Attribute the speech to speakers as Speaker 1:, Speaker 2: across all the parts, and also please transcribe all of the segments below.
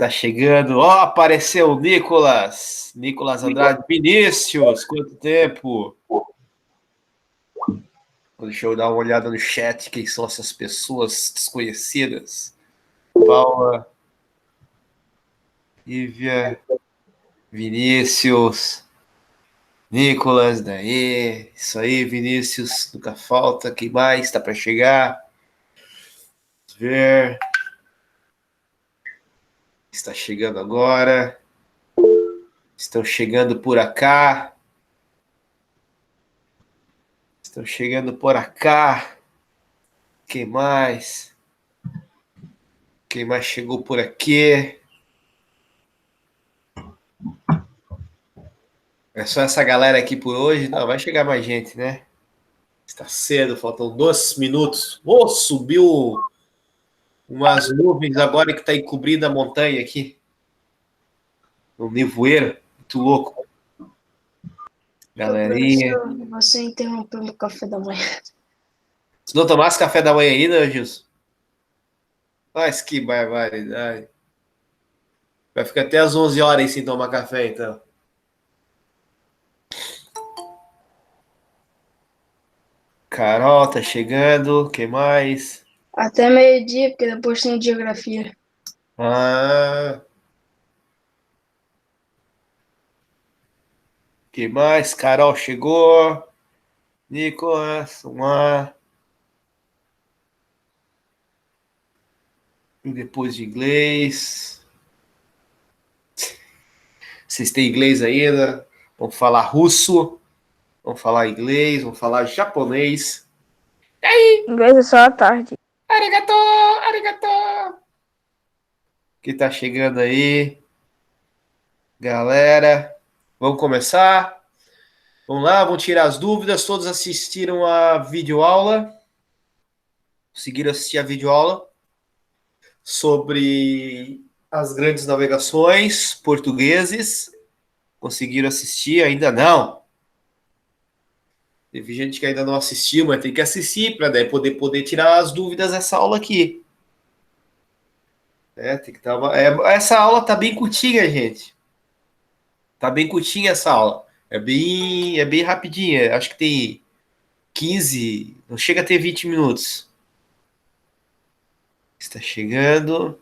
Speaker 1: Tá chegando. Ó, apareceu o Nicolas. Nicolas Andrade. Vinícius, quanto tempo? Deixa eu dar uma olhada no chat. Quem são essas pessoas desconhecidas? Paula. Lívia. Vinícius. Nicolas, daí. Isso aí, Vinícius. Nunca falta. Quem mais? Tá para chegar? Vamos ver. Está chegando agora. Estão chegando por acá. Estão chegando por acá. Quem mais? Quem mais chegou por aqui? É só essa galera aqui por hoje? Não, vai chegar mais gente, né? Está cedo, faltam 2 minutos. Oh, subiu umas nuvens agora que está encobrindo a montanha aqui. Um nevoeiro, muito louco. Galerinha.
Speaker 2: Professor, você interrompeu o café da manhã.
Speaker 1: Você não tomasse café da manhã ainda, Gilson? Mas que barbaridade. Vai ficar até às 11 horas aí sem tomar café, então. Carol tá chegando. Quem mais?
Speaker 2: Até meio-dia, porque depois tem geografia.
Speaker 1: Ah. Quem mais? Carol chegou. Nicolas, uma. E depois de inglês. Vocês têm inglês ainda? Vamos falar russo. Vamos falar inglês. Vamos falar japonês. E aí?
Speaker 2: Inglês é só à tarde.
Speaker 1: Arigato! Arigato! Quem tá chegando aí? Galera, vamos começar? Vamos lá, vamos tirar as dúvidas. Todos assistiram a videoaula? Conseguiram assistir a videoaula sobre as grandes navegações portugueses? Conseguiram assistir? Ainda não? Teve gente que ainda não assistiu, mas tem que assistir para daí poder tirar as dúvidas dessa aula aqui. Tem que dar essa aula tá bem curtinha, gente. Tá bem curtinha essa aula. É bem rapidinha. Acho que tem 15, não chega a ter 20 minutos. Está chegando.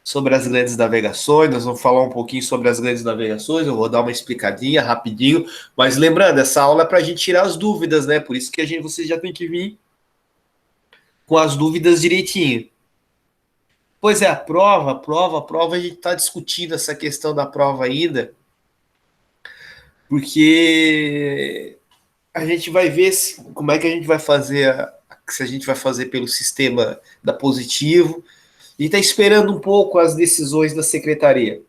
Speaker 1: Sobre as grandes navegações, nós vamos falar um pouquinho sobre as grandes navegações, eu vou dar uma explicadinha rapidinho, mas lembrando, essa aula é para a gente tirar as dúvidas, né? Por isso que vocês já tem que vir com as dúvidas direitinho. Pois é, a prova, a gente está discutindo essa questão da prova ainda, porque a gente vai ver como é que a gente vai fazer, se a gente vai fazer pelo sistema da Positivo, e está esperando um pouco as decisões da secretaria.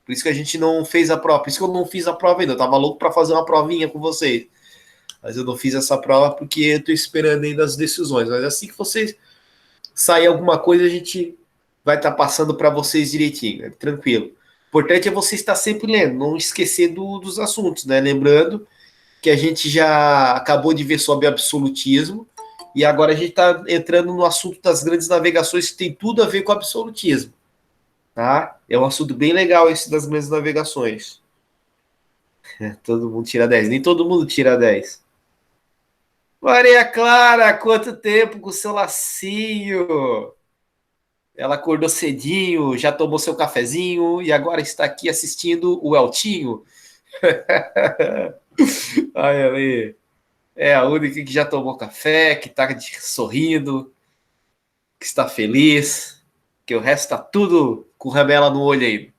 Speaker 1: Por isso que a gente não fez a prova. Por isso que eu não fiz a prova ainda. Eu tava louco para fazer uma provinha com vocês. Mas eu não fiz essa prova porque eu tô esperando ainda as decisões. Mas assim que vocês sair alguma coisa, a gente vai estar passando para vocês direitinho. Tranquilo. O importante é você estar sempre lendo, não esquecer dos assuntos, né? Lembrando que a gente já acabou de ver sobre absolutismo. E agora a gente está entrando no assunto das grandes navegações, que tem tudo a ver com absolutismo. Tá? É um assunto bem legal esse das grandes navegações. Todo mundo tira 10. Nem todo mundo tira 10. Maria Clara, quanto tempo com o seu lacinho? Ela acordou cedinho, já tomou seu cafezinho e agora está aqui assistindo o Eltinho. Ai, ali. É a única que já tomou café, que está sorrindo, que está feliz, que o resto está tudo com ramela no olho aí.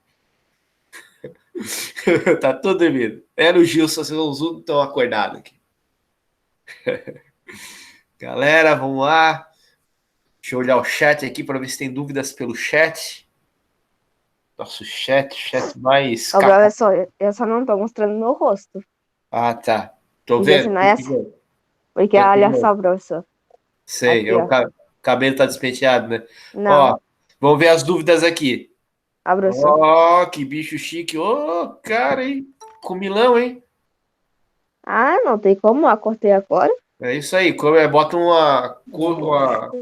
Speaker 1: Tá tudo dormindo. Era o Gilson, vocês não estão acordados aqui. Galera, vamos lá. Deixa eu olhar o chat aqui para ver se tem dúvidas pelo chat. Nosso chat mais...
Speaker 2: Olha só, eu só não tô mostrando meu rosto.
Speaker 1: Ah, tá. Tô
Speaker 2: Porque
Speaker 1: vendo.
Speaker 2: senão é assim. Porque olha só, professor.
Speaker 1: Sei,
Speaker 2: aqui,
Speaker 1: o cabelo tá despenteado, né?
Speaker 2: Não.
Speaker 1: Ó, vamos ver as dúvidas aqui.
Speaker 2: Ah, professor.
Speaker 1: Ó, que bicho chique. Ô, cara, hein? Comilão, hein?
Speaker 2: Ah, não tem como, acordei agora.
Speaker 1: É isso aí. Bota uma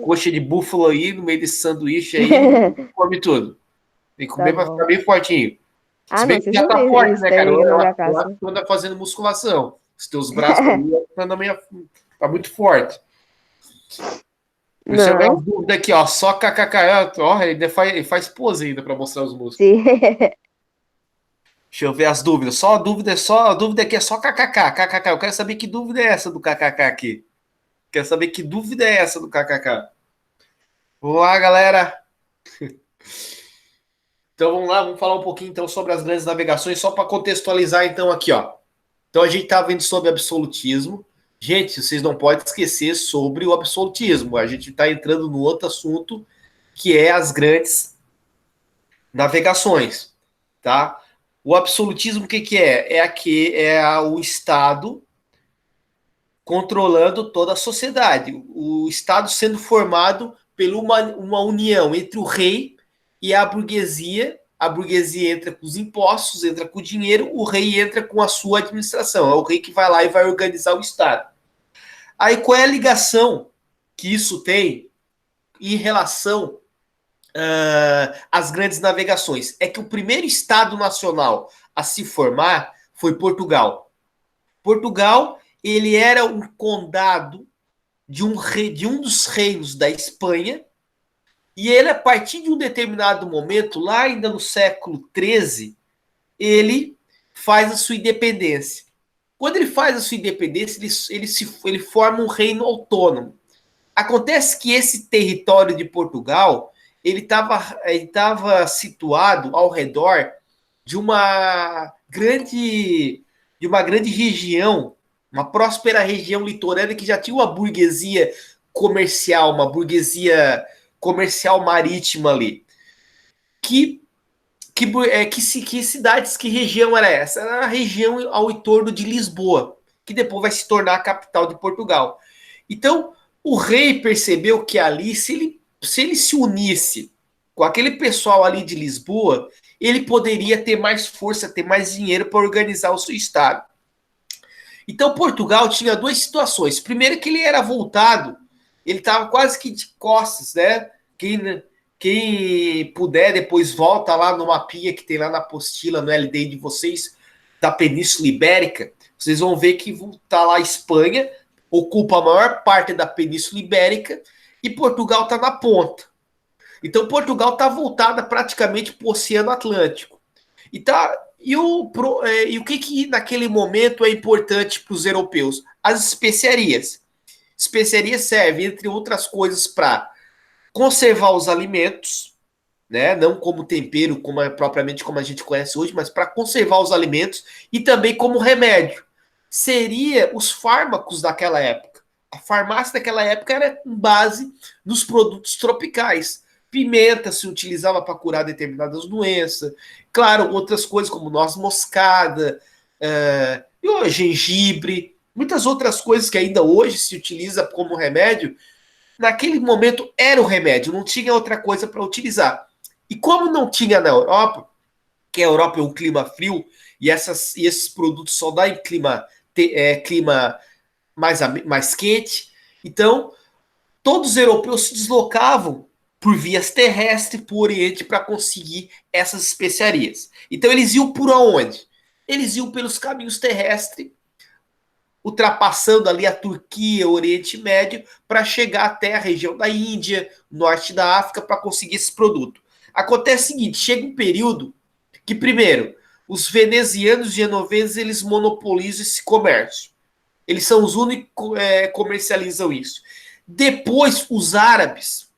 Speaker 1: coxa de búfalo aí no meio desse sanduíche aí e come tudo. Tem que
Speaker 2: Tá
Speaker 1: comer pra ficar
Speaker 2: bom.
Speaker 1: bem fortinho.
Speaker 2: Ah,
Speaker 1: Se
Speaker 2: não,
Speaker 1: bem que
Speaker 2: vocês
Speaker 1: já
Speaker 2: não
Speaker 1: tá
Speaker 2: têm
Speaker 1: forte, né, cara?
Speaker 2: steak
Speaker 1: Eu
Speaker 2: manga
Speaker 1: acho que
Speaker 2: caça.
Speaker 1: tu anda fazendo musculação. Os teus braços aí tá muito forte. Deixa eu ver as
Speaker 2: Não,
Speaker 1: dúvidas aqui, ó. Só kkk. Ó, ele faz pose ainda pra mostrar os músculos.
Speaker 2: sim.
Speaker 1: Deixa eu ver as dúvidas. A dúvida aqui é só kkk. Kkk. Eu quero saber que dúvida é essa do kkk aqui. Quero saber que dúvida é essa do kkk. Vamos lá, galera. Então vamos lá, vamos falar um pouquinho então sobre as grandes navegações, só para contextualizar então aqui, ó. Então a gente está vendo sobre absolutismo. Gente, vocês não podem esquecer sobre o absolutismo. A gente está entrando no outro assunto, que é as grandes navegações, tá? O absolutismo, o que, que é? O Estado controlando toda a sociedade. O Estado sendo formado por uma união entre o rei e a burguesia entra com os impostos, entra com o dinheiro, o rei entra com a sua administração. É o rei que vai lá e vai organizar o Estado. Aí qual é a ligação que isso tem em relação às grandes navegações? É que o primeiro Estado nacional a se formar foi Portugal. Portugal, ele era um condado de um dos reinos da Espanha, e ele, a partir de um determinado momento, lá ainda no século XIII, ele faz a sua independência. Quando ele faz a sua independência, ele forma um reino autônomo. Acontece que esse território de Portugal, ele estava situado ao redor de de uma grande região, uma próspera região litorânea que já tinha uma burguesia comercial, uma burguesia comercial marítima ali. Que que cidades, que região era essa? Era a região ao entorno de Lisboa, que depois vai se tornar a capital de Portugal. Então, o rei percebeu que ali, se ele se unisse com aquele pessoal ali de Lisboa, ele poderia ter mais força, ter mais dinheiro para organizar o seu estado. Então, Portugal tinha duas situações. Primeiro, que ele era voltado, ele estava quase que de costas, né? Quem puder, depois volta lá no mapinha que tem lá na apostila, no LD de vocês, da Península Ibérica. Vocês vão ver que está lá a Espanha, ocupa a maior parte da Península Ibérica, e Portugal está na ponta. Então, Portugal está voltada praticamente para o Oceano Atlântico. E, e o que naquele momento é importante para os europeus? As especiarias. Especiarias servem, entre outras coisas, para conservar os alimentos, né? Não como tempero, propriamente como a gente conhece hoje, mas para conservar os alimentos e também como remédio. Seria os fármacos daquela época. A farmácia daquela época era com base nos produtos tropicais. Pimenta se utilizava para curar determinadas doenças. Claro, outras coisas como noz moscada, gengibre, muitas outras coisas que ainda hoje se utiliza como remédio. Naquele momento era o remédio, não tinha outra coisa para utilizar. E como não tinha na Europa, que a Europa é um clima frio e esses produtos só dá em clima mais quente, então todos os europeus se deslocavam por vias terrestres para o Oriente para conseguir essas especiarias. Então eles iam por onde? Eles iam pelos caminhos terrestres, ultrapassando ali a Turquia, o Oriente Médio, para chegar até a região da Índia, norte da África, para conseguir esse produto. Acontece o seguinte, chega um período que, primeiro, os venezianos e genoveses, eles monopolizam esse comércio. Eles são os únicos que comercializam isso. Depois, os árabes,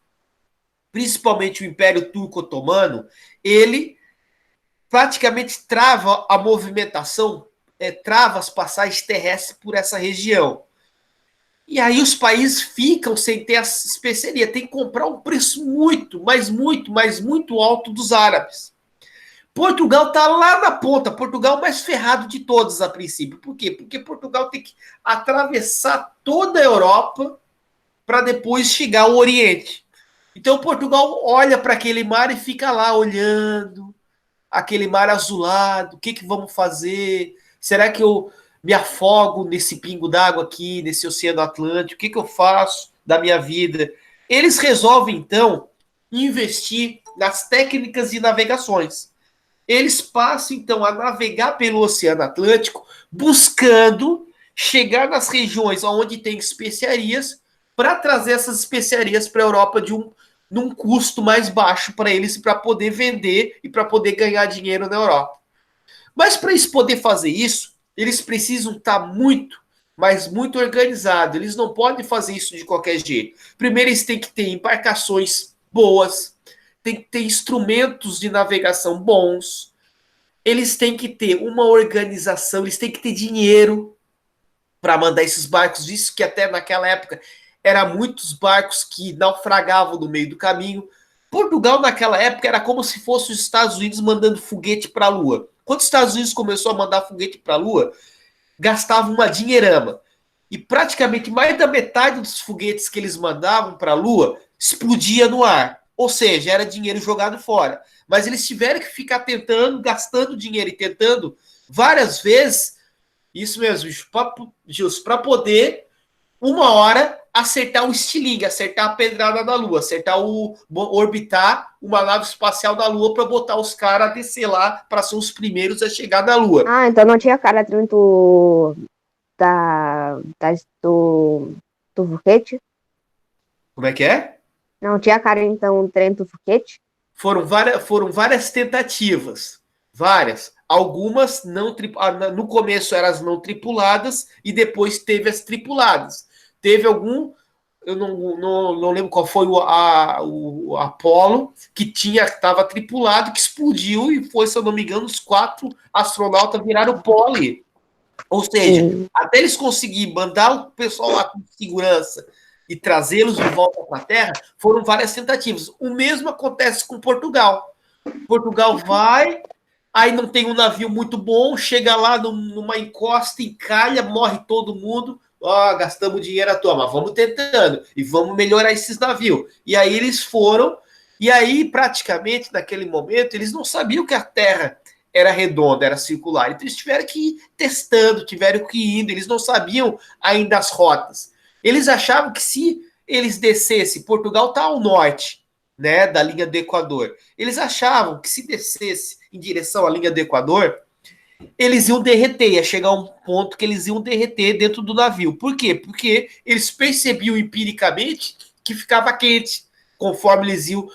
Speaker 1: principalmente o Império Turco-Otomano, ele praticamente trava a movimentação, trava as passagens terrestres por essa região. E aí os países ficam sem ter essa especiaria, tem que comprar um preço muito, mas muito alto dos árabes. Portugal está lá na ponta, Portugal é o mais ferrado de todos a princípio. Por quê? Porque Portugal tem que atravessar toda a Europa para depois chegar ao Oriente. Então Portugal olha para aquele mar e fica lá olhando, aquele mar azulado, o que, que vamos fazer? Será que eu me afogo nesse pingo d'água aqui, nesse Oceano Atlântico? O que, que eu faço da minha vida? Eles resolvem, então, investir nas técnicas de navegações. Eles passam, então, a navegar pelo Oceano Atlântico, buscando chegar nas regiões onde tem especiarias, para trazer essas especiarias para a Europa num custo mais baixo para eles, para poder vender e para poder ganhar dinheiro na Europa. Mas para eles poderem fazer isso, eles precisam estar muito, mas muito organizados. Eles não podem fazer isso de qualquer jeito. Primeiro, eles têm que ter embarcações boas, tem que ter instrumentos de navegação bons, eles têm que ter uma organização, eles têm que ter dinheiro para mandar esses barcos. Isso que até naquela época eram muitos barcos que naufragavam no meio do caminho. Portugal, naquela época, era como se fosse os Estados Unidos mandando foguete para a Lua. Quando os Estados Unidos começou a mandar foguete para a Lua, gastava uma dinheirama. E praticamente mais da metade dos foguetes que eles mandavam para a Lua explodia no ar. Ou seja, era dinheiro jogado fora. Mas eles tiveram que ficar tentando, gastando dinheiro e tentando várias vezes, isso mesmo, Gilson, para poder, uma hora, acertar o estilingue, acertar a pedrada da Lua, orbitar uma nave espacial da Lua para botar os caras a descer lá para ser os primeiros a chegar na Lua.
Speaker 2: Ah, então não tinha cara dentro do foguete?
Speaker 1: Como é que é?
Speaker 2: Não tinha cara, então, dentro do foguete?
Speaker 1: Foram várias tentativas, várias. Algumas não no começo eram as não tripuladas e depois teve as tripuladas. Teve algum, eu não lembro qual foi o Apollo, que estava tripulado, que explodiu e foi, se eu não me engano, os 4 astronautas viraram pó ali. Ou seja, até eles conseguirem mandar o pessoal lá com segurança e trazê-los de volta para a Terra, foram várias tentativas. O mesmo acontece com Portugal. Portugal vai, aí não tem um navio muito bom, chega lá numa encosta, encalha, morre todo mundo. Ó, gastamos dinheiro à toa, mas vamos tentando e vamos melhorar esses navios. E aí eles foram, e aí praticamente naquele momento eles não sabiam que a Terra era redonda, era circular. Então eles tiveram que ir testando, tiveram que ir indo, eles não sabiam ainda as rotas. Eles achavam que se eles descessem, Portugal está ao norte, né, da linha do Equador. Eles achavam que se descesse em direção à linha do Equador, eles iam derreter, ia chegar um ponto que eles iam derreter dentro do navio. Por quê? Porque eles percebiam empiricamente que ficava quente conforme eles iam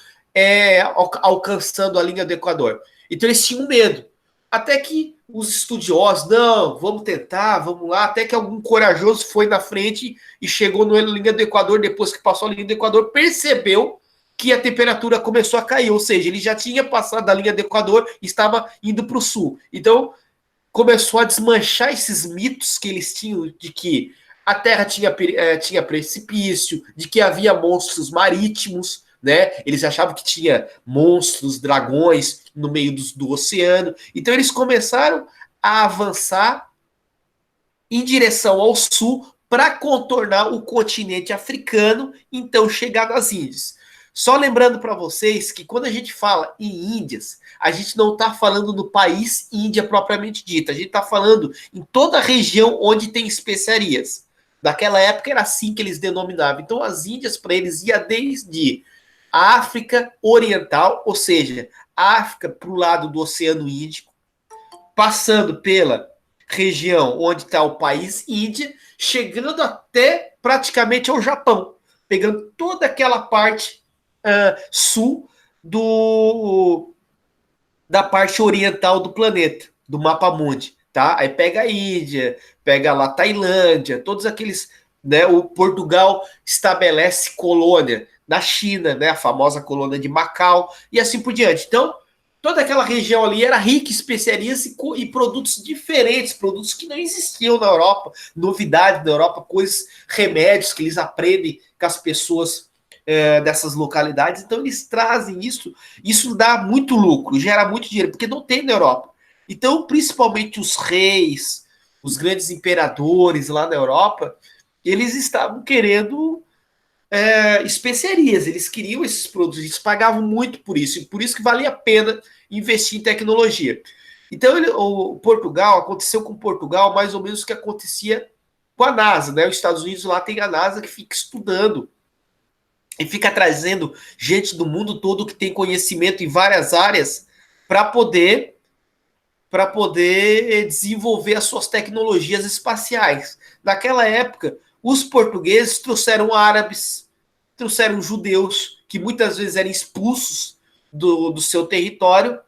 Speaker 1: alcançando a linha do Equador. Então eles tinham medo. Até que os estudiosos, não, vamos tentar, vamos lá, até que algum corajoso foi na frente e chegou na linha do Equador, depois que passou a linha do Equador, percebeu que a temperatura começou a cair, ou seja, ele já tinha passado da linha do Equador e estava indo para o sul. Então, começou a desmanchar esses mitos que eles tinham de que a Terra tinha precipício, de que havia monstros marítimos, né? Eles achavam que tinha monstros, dragões no meio do oceano. Então eles começaram a avançar em direção ao sul para contornar o continente africano, então chegar nas Índias. Só lembrando para vocês que quando a gente fala em Índias, a gente não está falando no país Índia propriamente dita, a gente está falando em toda a região onde tem especiarias. Naquela época era assim que eles denominavam. Então as Índias para eles ia desde a África Oriental, ou seja, a África para o lado do Oceano Índico, passando pela região onde está o país Índia, chegando até praticamente ao Japão, pegando toda aquela parte sul da parte oriental do planeta, do mapa mundi, tá? Aí pega a Índia, pega lá a Tailândia, todos aqueles, né? O Portugal estabelece colônia na China, né? A famosa colônia de Macau e assim por diante. Então, toda aquela região ali era rica em especiarias e produtos diferentes, produtos que não existiam na Europa, novidades na Europa, coisas, remédios que eles aprendem com as pessoas dessas localidades. Então eles trazem isso dá muito lucro, gera muito dinheiro, porque não tem na Europa. Então, principalmente os reis, os grandes imperadores lá na Europa, eles estavam querendo especiarias, eles queriam esses produtos, eles pagavam muito por isso, e por isso que valia a pena investir em tecnologia. Então, aconteceu com Portugal mais ou menos o que acontecia com a NASA, né? Os Estados Unidos lá tem a NASA que fica estudando e fica trazendo gente do mundo todo que tem conhecimento em várias áreas para poder desenvolver as suas tecnologias espaciais. Naquela época, os portugueses trouxeram árabes, trouxeram judeus, que muitas vezes eram expulsos do seu território,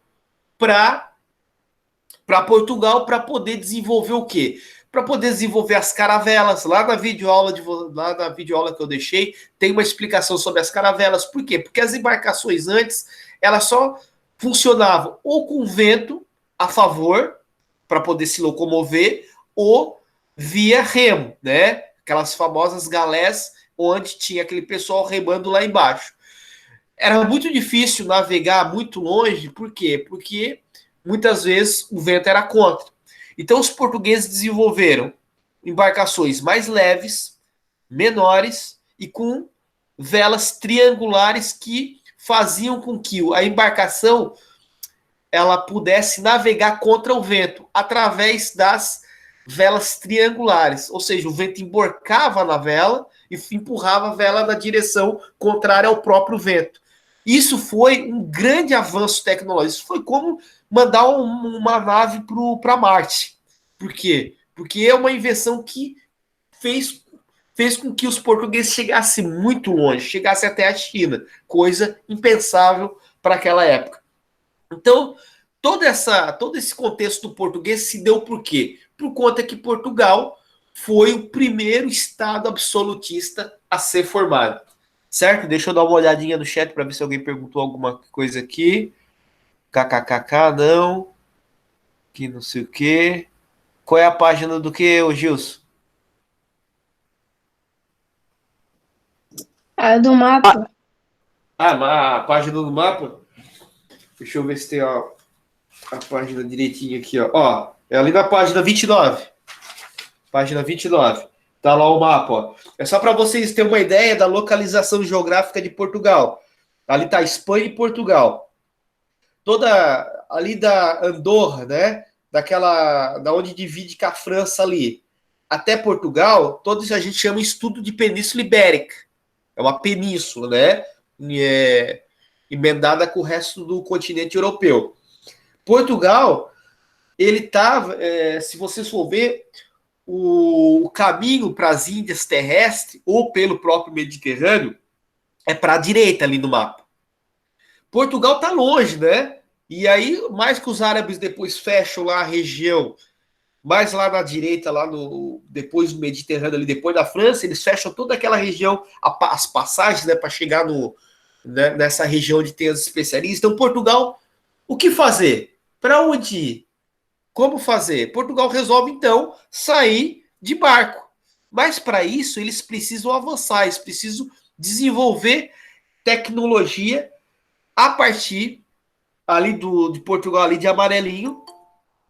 Speaker 1: para Portugal, para poder desenvolver o quê? Para poder desenvolver as caravelas. Lá na videoaula que eu deixei, tem uma explicação sobre as caravelas. Por quê? Porque as embarcações antes, elas só funcionavam ou com vento a favor, para poder se locomover, ou via remo, né? Aquelas famosas galés, onde tinha aquele pessoal remando lá embaixo. Era muito difícil navegar muito longe, por quê? Porque muitas vezes o vento era contra. Então os portugueses desenvolveram embarcações mais leves, menores e com velas triangulares que faziam com que a embarcação ela pudesse navegar contra o vento através das velas triangulares, ou seja, o vento emborcava na vela e empurrava a vela na direção contrária ao próprio vento. Isso foi um grande avanço tecnológico. Isso foi como mandar uma nave para Marte. Por quê? Porque é uma invenção que fez com que os portugueses chegassem muito longe, chegassem até a China, coisa impensável para aquela época. Então, todo esse contexto do português se deu por quê? Por conta que Portugal foi o primeiro estado absolutista a ser formado. Certo? Deixa eu dar uma olhadinha no chat para ver se alguém perguntou alguma coisa aqui. KKKK, não. Que não sei o quê. Qual é a página do que, ô Gilson?
Speaker 3: A do mapa.
Speaker 1: A página do mapa? Deixa eu ver se tem a página direitinho aqui, ó. Ó, é ali na página 29. Página 29. Tá lá o mapa, ó. É só para vocês terem uma ideia da localização geográfica de Portugal. Ali tá Espanha e Portugal. Toda ali da Andorra, né? Da onde divide com a França ali, até Portugal, todos a gente chama estudo de Península Ibérica. É uma península, né? Emendada com o resto do continente europeu. Portugal, ele estava, se vocês for ver, o caminho para as Índias terrestres, ou pelo próprio Mediterrâneo, é para a direita ali no mapa. Portugal está longe, né? E aí, mais que os árabes depois fecham lá a região, mais lá na direita, depois do Mediterrâneo, ali depois da França, eles fecham toda aquela região, as passagens, né, para chegar nessa região onde tem as especiarias. Então, Portugal, o que fazer? Para onde ir? Como fazer? Portugal resolve, então, sair de barco. Mas, para isso, eles precisam avançar, eles precisam desenvolver tecnologia a partir ali de Portugal, ali de amarelinho,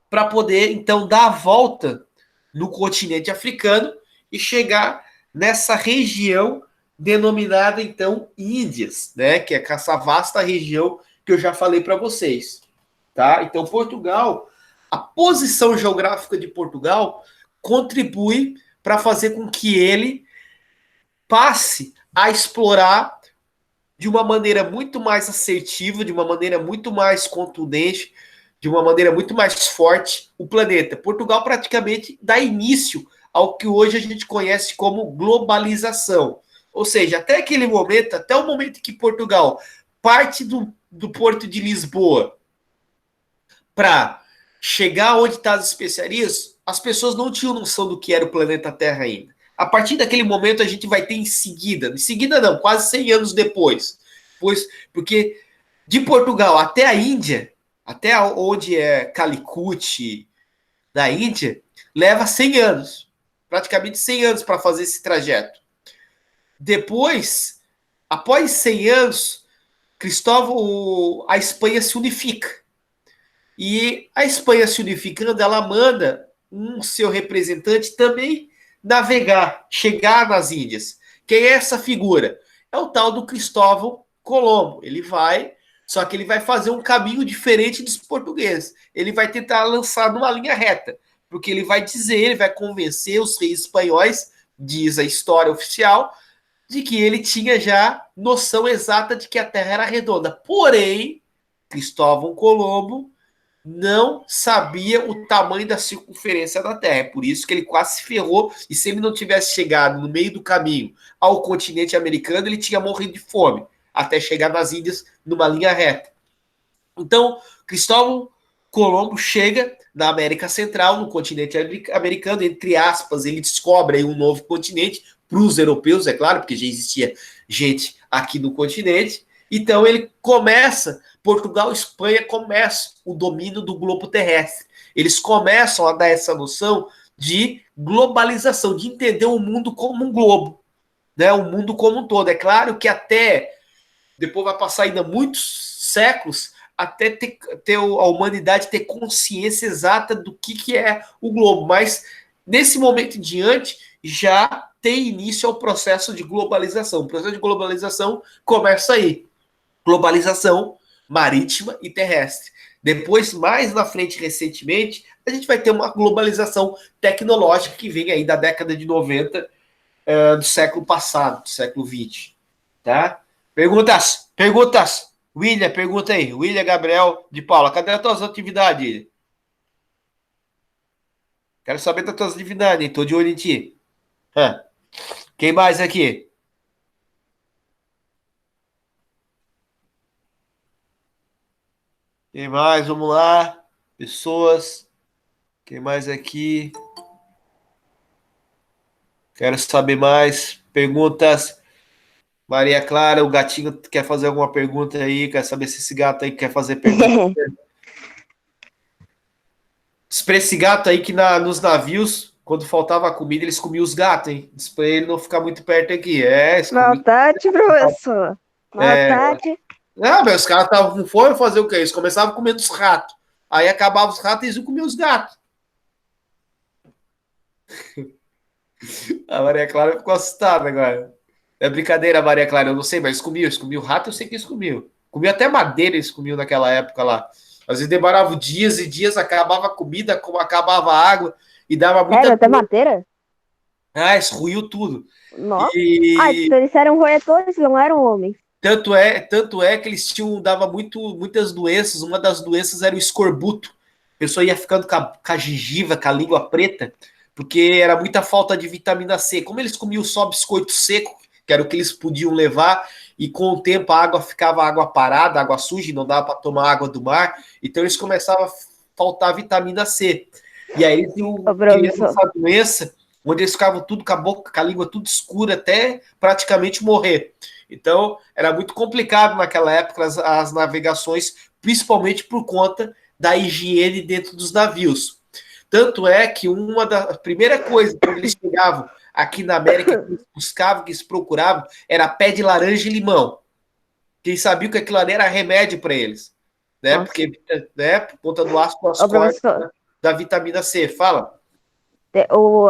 Speaker 1: para poder, então, dar a volta no continente africano e chegar nessa região denominada, então, Índias, né? Que é essa vasta região que eu já falei para vocês. Tá? Então, Portugal, a posição geográfica de Portugal contribui para fazer com que ele passe a explorar de uma maneira muito mais assertiva, de uma maneira muito mais contundente, de uma maneira muito mais forte o planeta. Portugal praticamente dá início ao que hoje a gente conhece como globalização. Ou seja, até aquele momento, até o momento que Portugal parte do porto de Lisboa para chegar onde estão as especiarias, as pessoas não tinham noção do que era o planeta Terra ainda. A partir daquele momento, a gente vai ter em seguida não, quase 100 anos depois, porque de Portugal até a Índia, até onde é Calicut, da Índia, leva 100 anos, praticamente 100 anos para fazer esse trajeto. Depois, após 100 anos, a Espanha se unifica. E a Espanha se unificando, ela manda um seu representante também navegar, chegar nas Índias. Quem é essa figura? É o tal do Cristóvão Colombo. Ele vai, só que ele vai fazer um caminho diferente dos portugueses. Ele vai tentar lançar numa linha reta, porque ele vai convencer os reis espanhóis, diz a história oficial, de que ele tinha já noção exata de que a Terra era redonda. Porém, Cristóvão Colombo não sabia o tamanho da circunferência da Terra. É por isso que ele quase se ferrou. E se ele não tivesse chegado no meio do caminho ao continente americano, ele tinha morrido de fome até chegar nas Índias numa linha reta. Então, Cristóvão Colombo chega na América Central, no continente americano, entre aspas, ele descobre aí um novo continente para os europeus, é claro, porque já existia gente aqui no continente. Então ele começa, Portugal e Espanha começam o domínio do globo terrestre. Eles começam a dar essa noção de globalização, de entender o mundo como um globo, né? O mundo como um todo. É claro que até depois vai passar ainda muitos séculos até ter a humanidade ter consciência exata do que é o globo. Mas nesse momento em diante já tem início ao processo de globalização. O processo de globalização começa aí. Globalização marítima e terrestre. Depois, mais na frente, recentemente, a gente vai ter uma globalização tecnológica que vem aí da década de 90 do século passado, do século 20. Tá? Perguntas. William, pergunta aí. William Gabriel de Paula, cadê as tuas atividades? Quero saber das tuas atividades, hein? Tô de olho em ti. Quem mais aqui? Quem mais? Vamos lá. Pessoas. Quem mais aqui? Quero saber mais. Perguntas. Maria Clara, o gatinho quer fazer alguma pergunta aí? Quer saber se esse gato aí quer fazer pergunta? Pra esse gato aí que nos navios, quando faltava comida, eles comiam os gatos, hein? Isso pra ele não ficar muito perto aqui.
Speaker 2: Maldade, professor. Maldade.
Speaker 1: Não, mas os caras estavam com fome, fazer o quê? Eles começavam comendo os ratos. Aí acabavam os ratos e eles iam comer os gatos. A Maria Clara ficou assustada agora. É brincadeira, Maria Clara, eu não sei, mas eles comiam rato, eu sei que eles comiam. Comiam até madeira, eles comiam naquela época lá. Às vezes demoravam dias e dias, acabava a comida, acabava a água e dava muita.
Speaker 2: Sério, até madeira?
Speaker 1: Ah, isso ruiu tudo.
Speaker 2: Nossa.
Speaker 1: E
Speaker 2: Então eles eram roedores, não eram homens.
Speaker 1: tanto é que eles dava muitas doenças. Uma das doenças era o escorbuto. A pessoa ia ficando com a gengiva, com a língua preta, porque era muita falta de vitamina C. Como eles comiam só biscoito seco, que era o que eles podiam levar, e com o tempo a água ficava água parada, água suja, e não dava para tomar água do mar, então eles começavam a faltar vitamina C. E aí eles iam criando essa doença, onde eles ficavam tudo com a boca, com a língua tudo escura, até praticamente morrer. Então, era muito complicado naquela época as navegações, principalmente por conta da higiene dentro dos navios. Tanto é que uma das primeiras coisas, quando eles chegavam aqui na América, que eles buscavam, que eles procuravam, era pé de laranja e limão. Que eles sabiam que aquilo ali era remédio para eles. Né? Porque, né, por conta do ácido ascórbico da vitamina C. Fala.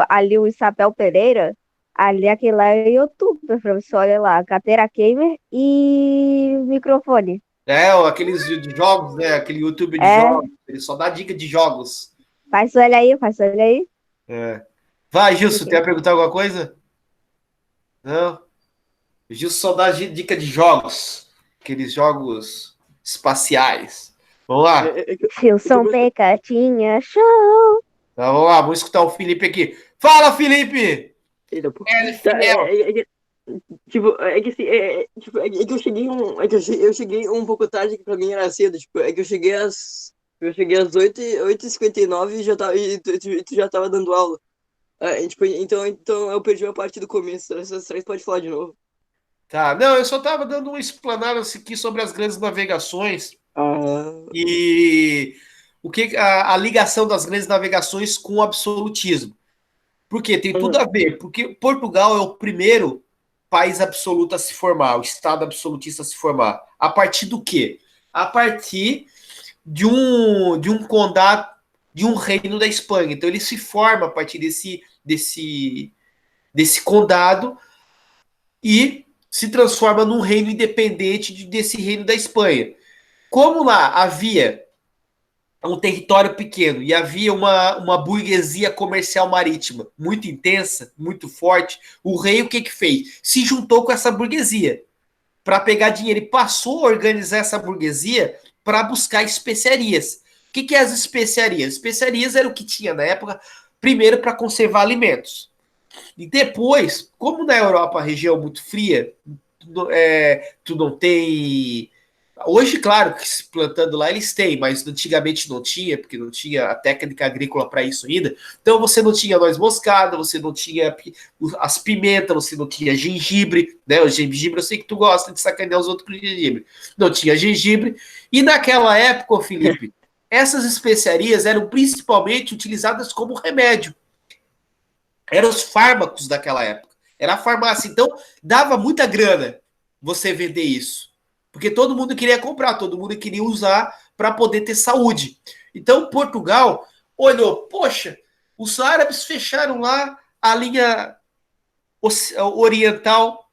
Speaker 2: Ali o Isabel Pereira, ali aquele lá é youtuber, professor, olha lá, carteira gamer e microfone.
Speaker 1: Aqueles de jogos, né? Aquele YouTube de jogos, ele só dá dica de jogos.
Speaker 2: Faz olha aí.
Speaker 1: Vai, Gilson, quer perguntar alguma coisa? Não? Gilson só dá dica de jogos, aqueles jogos espaciais. Vamos lá.
Speaker 2: Gilson Pecatinha, show!
Speaker 1: Tá, vamos lá, vamos escutar o Felipe aqui. Fala, Felipe!
Speaker 3: Eu cheguei um pouco tarde, que pra mim era cedo, eu cheguei às 8h59 e tu já tava dando aula. Então eu perdi uma parte do começo. Você pode falar de novo.
Speaker 1: Tá, não, eu só tava dando uma explanada aqui sobre as grandes navegações e a ligação das grandes navegações com o absolutismo. Por quê? Tem tudo a ver, porque Portugal é o primeiro país absoluto a se formar, o Estado absolutista a se formar. A partir do quê? A partir de um condado, de um reino da Espanha. Então ele se forma a partir desse condado e se transforma num reino independente desse reino da Espanha. Como lá havia um território pequeno e havia uma burguesia comercial marítima muito intensa, muito forte, o rei o que fez? Se juntou com essa burguesia para pegar dinheiro e passou a organizar essa burguesia para buscar especiarias. O que é as especiarias? Especiarias era o que tinha na época, primeiro para conservar alimentos. E depois, como na Europa a região é muito fria, tu não tem. Hoje, claro, que se plantando lá eles têm, mas antigamente não tinha, porque não tinha a técnica agrícola para isso ainda. Então você não tinha noz moscada, você não tinha as pimentas, você não tinha gengibre, né? O gengibre eu sei que tu gosta de sacanear os outros com gengibre. Não tinha gengibre. E naquela época, Felipe, essas especiarias eram principalmente utilizadas como remédio. Eram os fármacos daquela época. Era a farmácia. Então, dava muita grana você vender isso. Porque todo mundo queria comprar, todo mundo queria usar para poder ter saúde. Então, Portugal olhou, poxa, os árabes fecharam lá a linha oriental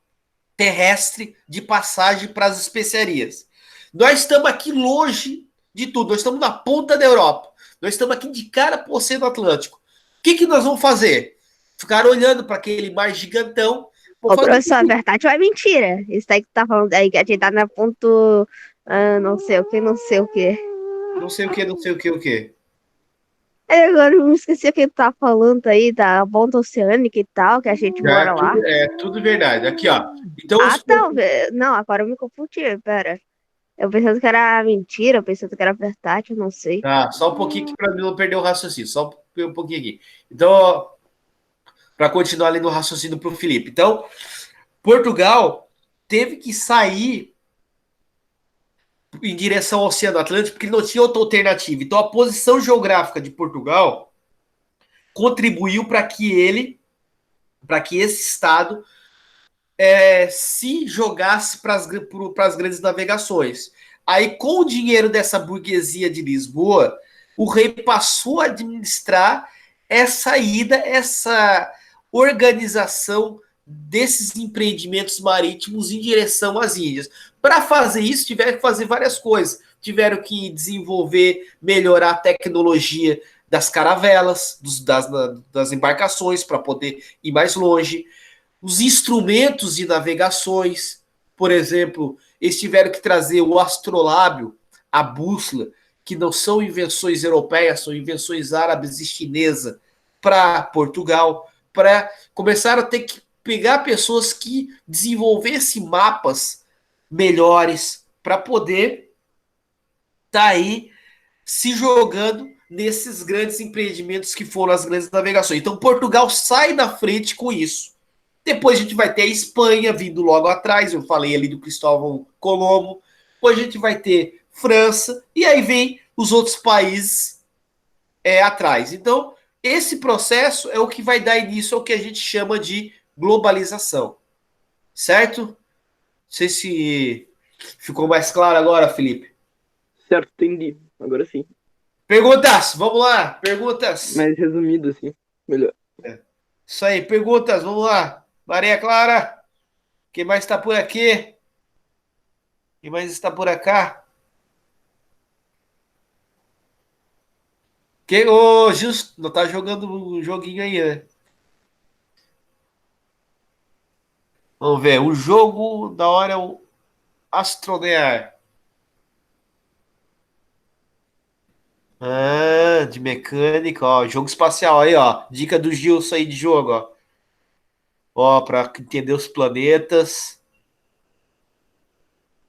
Speaker 1: terrestre de passagem para as especiarias. Nós estamos aqui longe de tudo, nós estamos na ponta da Europa. Nós estamos aqui de cara para o Oceano Atlântico. O que nós vamos fazer? Ficar olhando para aquele mar gigantão.
Speaker 2: Ô, professor, é verdade ou é mentira? Isso aí que tá falando aí, que a gente tá na ponto. Não sei o que, não sei o que.
Speaker 1: Não sei o que, não sei o que, o que.
Speaker 2: Agora eu me esqueci o que ele tá falando aí, da ponta oceânica e tal, que a gente mora lá.
Speaker 1: É tudo verdade. Aqui, ó. Então,
Speaker 2: Não, agora eu me confundi, pera. Eu pensando que era mentira, eu pensando que era verdade, eu não sei.
Speaker 1: Só um pouquinho aqui para não perder o raciocínio. Só um pouquinho aqui. Então, para continuar ali no raciocínio para o Felipe. Então, Portugal teve que sair em direção ao Oceano Atlântico porque não tinha outra alternativa. Então, a posição geográfica de Portugal contribuiu para que esse estado se jogasse para as grandes navegações. Aí, com o dinheiro dessa burguesia de Lisboa, o rei passou a administrar essa ida, essa organização desses empreendimentos marítimos em direção às ilhas. Para fazer isso, tiveram que fazer várias coisas. Tiveram que desenvolver, melhorar a tecnologia das caravelas, das embarcações, para poder ir mais longe. Os instrumentos de navegações, por exemplo, eles tiveram que trazer o astrolábio, a bússola, que não são invenções europeias, são invenções árabes e chinesas, para Portugal, para começar a ter que pegar pessoas que desenvolvessem mapas melhores para poder estar aí se jogando nesses grandes empreendimentos que foram as grandes navegações. Então, Portugal sai na frente com isso. Depois a gente vai ter a Espanha vindo logo atrás, eu falei ali do Cristóvão Colombo. Depois a gente vai ter França, e aí vem os outros países atrás. Então, esse processo é o que vai dar início ao que a gente chama de globalização. Certo? Não sei se ficou mais claro agora, Felipe.
Speaker 3: Certo, entendi. Agora sim.
Speaker 1: Perguntas, vamos lá. Perguntas.
Speaker 3: Mais resumido, assim. Melhor.
Speaker 1: Isso aí, perguntas, vamos lá. Maria Clara, quem mais está por aqui? Quem mais está por cá? Justo, não tá jogando um joguinho aí, né? Vamos ver, o jogo da hora é o Astronear. De mecânica, ó, jogo espacial aí, ó. Dica do Gilson aí de jogo, ó. Ó, para entender os planetas.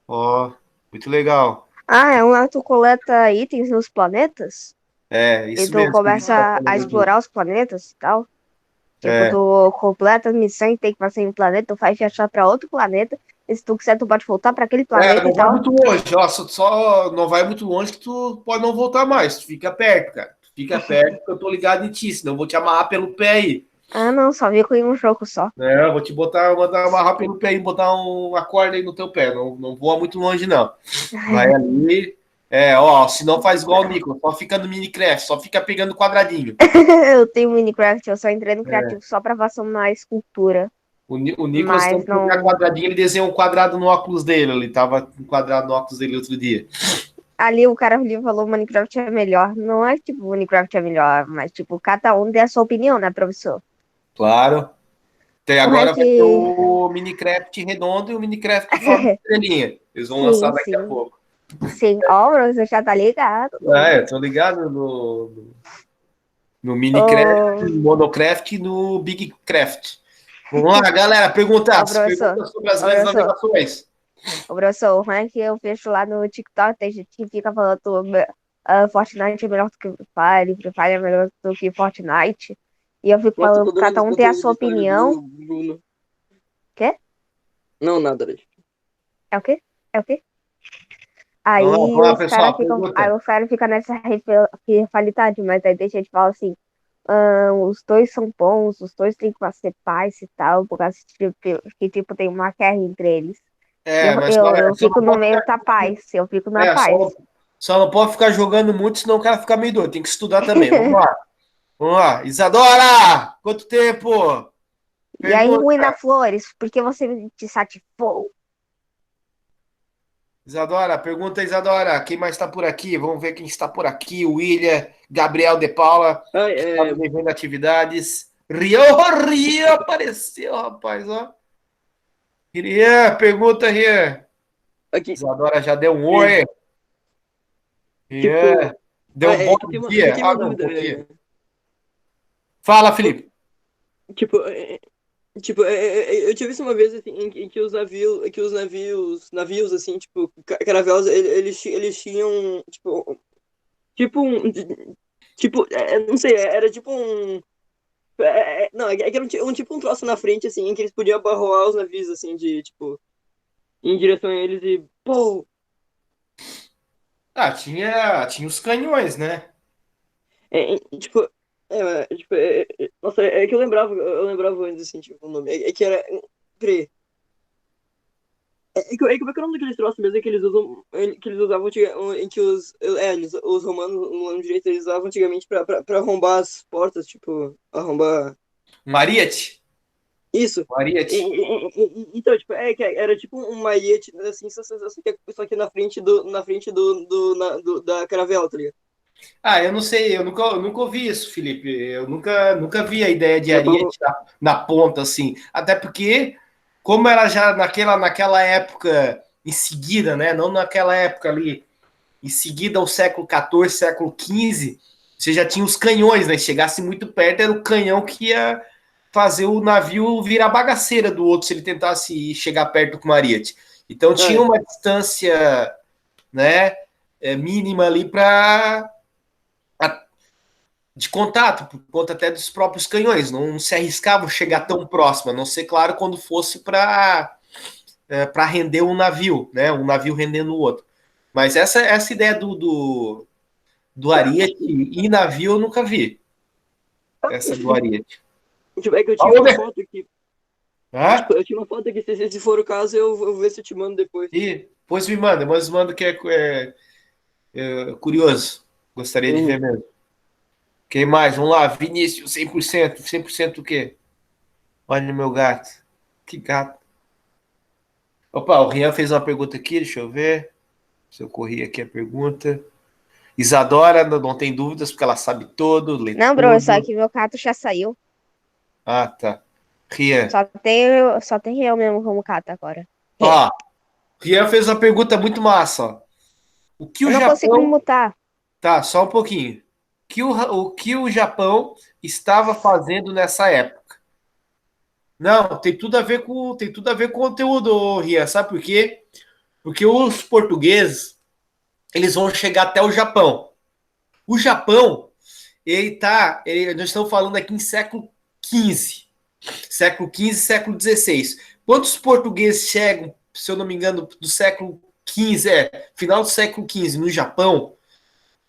Speaker 1: Ó, muito legal.
Speaker 2: É um tu coleta itens nos planetas?
Speaker 1: Isso
Speaker 2: e tu
Speaker 1: mesmo.
Speaker 2: começa a explorar os planetas e tal. Tipo, tu completa a missão e tem que passar em um planeta, tu faz viajar pra outro planeta. E se tu quiser, tu pode voltar pra aquele planeta
Speaker 1: não
Speaker 2: e tal.
Speaker 1: vai muito longe, ó, só não vai muito longe que tu pode não voltar mais. Tu fica perto, cara. Tu fica perto porque eu tô ligado em ti, senão eu vou te amarrar pelo pé aí.
Speaker 2: Não, só vi com um jogo só.
Speaker 1: Eu vou te mandar amarrar pelo pé e botar uma corda aí no teu pé. Não voa muito longe, não. Vai ali. Se não faz igual o Nicolas, só fica no Minecraft, só fica pegando quadradinho.
Speaker 2: Eu tenho Minecraft, eu só entrei no criativo só pra fazer uma escultura.
Speaker 1: O Nicolas tem que pegar quadradinho, ele desenhou um quadrado no óculos dele. Ele tava com um quadrado no óculos dele outro dia.
Speaker 2: Ali o cara ali falou Minecraft é melhor. Não é tipo Minecraft é melhor, mas tipo, cada um tem a sua opinião, né, professor?
Speaker 1: Claro. Até
Speaker 2: O
Speaker 1: agora
Speaker 2: Hank.
Speaker 1: vai ter o Minecraft redondo e o Minecraft de forma de estrelinha. Eles vão lançar
Speaker 2: Sim,
Speaker 1: daqui a
Speaker 2: sim.
Speaker 1: pouco.
Speaker 2: Sim. Ó, você já tá ligado.
Speaker 1: Eu tô ligado no Minecraft,
Speaker 2: Ô,
Speaker 1: no Monocraft e no Bigcraft. Vamos lá, galera, perguntas.
Speaker 2: professor.
Speaker 1: Perguntas sobre as
Speaker 2: Ô,
Speaker 1: grandes
Speaker 2: professor.
Speaker 1: navegações.
Speaker 2: Ô, professor, o Hank eu vejo lá no TikTok, tem gente que fica falando Fortnite é melhor do que Free Fire é melhor do que Fortnite. E eu fico
Speaker 3: Nossa, eu tô
Speaker 2: falando,
Speaker 3: adorando
Speaker 2: cada
Speaker 3: os
Speaker 2: um tem a
Speaker 3: conteúdos de
Speaker 2: sua
Speaker 3: história
Speaker 2: opinião.
Speaker 3: do Bruno.
Speaker 2: Quê?
Speaker 3: Não, nada, Alex.
Speaker 2: É o quê? É o quê?
Speaker 1: Vamos
Speaker 2: Aí
Speaker 1: lá,
Speaker 2: os caras
Speaker 1: pessoal,
Speaker 2: ficam. Aí
Speaker 1: pergunta.
Speaker 2: os caras ficam nessa rivalidade, mas aí deixa eu te falar assim. Os dois são bons, os dois têm que ser pais e tal, por causa que tipo, tem uma guerra entre eles. E eu,
Speaker 1: Mas
Speaker 2: eu, eu
Speaker 1: só
Speaker 2: fico
Speaker 1: não
Speaker 2: no
Speaker 1: pode
Speaker 2: meio
Speaker 1: ficar,
Speaker 2: da paz, eu fico na
Speaker 1: é,
Speaker 2: paz.
Speaker 1: só não pode ficar jogando muito, senão o cara fica meio doido. Tem que estudar também. Vamos lá. Vamos lá. Isadora! Quanto tempo?
Speaker 2: E aí,
Speaker 1: Pergunta.
Speaker 2: Ruína Flores, por que você me satisfou?
Speaker 1: Isadora, pergunta, Isadora. Quem mais está por aqui? Vamos ver quem está por aqui. William, Gabriel de Paula,
Speaker 3: Ai,
Speaker 1: que está devendo atividades. Rian, Rian apareceu, rapaz, ó. Rian, pergunta, Rian.
Speaker 3: aqui,
Speaker 1: Isadora já deu um
Speaker 3: é,
Speaker 1: oi. Rian,
Speaker 3: tipo,
Speaker 1: deu um bom
Speaker 3: que eu
Speaker 1: dia.
Speaker 3: tenho
Speaker 1: Ah,
Speaker 3: uma
Speaker 1: não,
Speaker 3: dúvida.
Speaker 1: bom dia. Fala, Felipe.
Speaker 3: Tipo, eu tinha visto uma vez assim, em que navios assim, tipo, caravelas, eles tinham, tipo um, não sei, era tipo um, não, é que era tipo um troço na frente, assim, em que eles podiam abarroar os navios, assim, de, tipo, em direção a eles e, pô,
Speaker 1: Ah, tinha os canhões, né?
Speaker 3: tipo, nossa, é que eu lembrava antes, assim, tipo, o nome, é que era, peraí, como é que é o nome daqueles troços mesmo que eles usam, que eles usavam em que os romanos, não lembro direito, eles usavam antigamente pra arrombar as portas, tipo, arrombar.
Speaker 1: Mariette.
Speaker 3: Isso.
Speaker 1: Mariette.
Speaker 3: Então, tipo, que era tipo um maiete, assim, só que da caravela, tá ligado?
Speaker 1: Ah, eu não sei, eu nunca ouvi isso, Felipe. Eu nunca vi a ideia de
Speaker 3: É, pra-
Speaker 1: Ariete na ponta, assim. Até porque, como era já naquela época em seguida, né? Não naquela época ali, em seguida ao século XIV, século XV, você já tinha os canhões, né? Se chegasse muito perto, era o canhão que ia fazer o navio virar bagaceira do outro se ele tentasse chegar perto com o Ariete. Então tinha
Speaker 3: é.
Speaker 1: uma distância, né? Mínima ali para de contato, por conta até dos próprios canhões, não se arriscavam chegar tão próximo, a não ser, claro, quando fosse para render um navio, né? Um navio rendendo o outro. Mas essa ideia do Ariete e navio eu nunca vi. Essa do Ariete.
Speaker 3: Tipo, é que eu tinha uma
Speaker 1: Aonde?
Speaker 3: foto aqui. Tipo,
Speaker 1: Hã?
Speaker 3: eu tinha uma foto aqui, se for o caso, eu vou ver se eu te mando depois.
Speaker 1: E depois me manda, mas manda que é curioso. Gostaria de ver
Speaker 3: Uhum.
Speaker 1: mesmo. Quem mais? Vamos lá, Vinícius, 100%. 100% o quê? Olha o meu gato. Que gato. Opa, o Rian fez uma pergunta aqui, deixa eu ver. Se eu corri aqui a pergunta. Isadora, não tem dúvidas, porque ela sabe todo, lê
Speaker 2: Não, bro, só
Speaker 1: tudo.
Speaker 2: que meu gato já saiu.
Speaker 1: Ah, tá. Rian.
Speaker 2: Só tem eu mesmo como gato agora.
Speaker 1: Ó, Rian fez uma pergunta muito massa, ó. O que
Speaker 2: Eu
Speaker 1: o
Speaker 2: não consigo me
Speaker 1: Japão.
Speaker 2: mutar.
Speaker 1: Tá, só um pouquinho. O que o Japão estava fazendo nessa época? Não, tem tudo a ver com o conteúdo, Rian. Sabe por quê? Porque os portugueses, eles vão chegar até o Japão. O Japão, nós estamos falando aqui em século XV. Século XV, século XVI. Quando os portugueses chegam, se eu não me engano, do século XV, final do século XV, no Japão,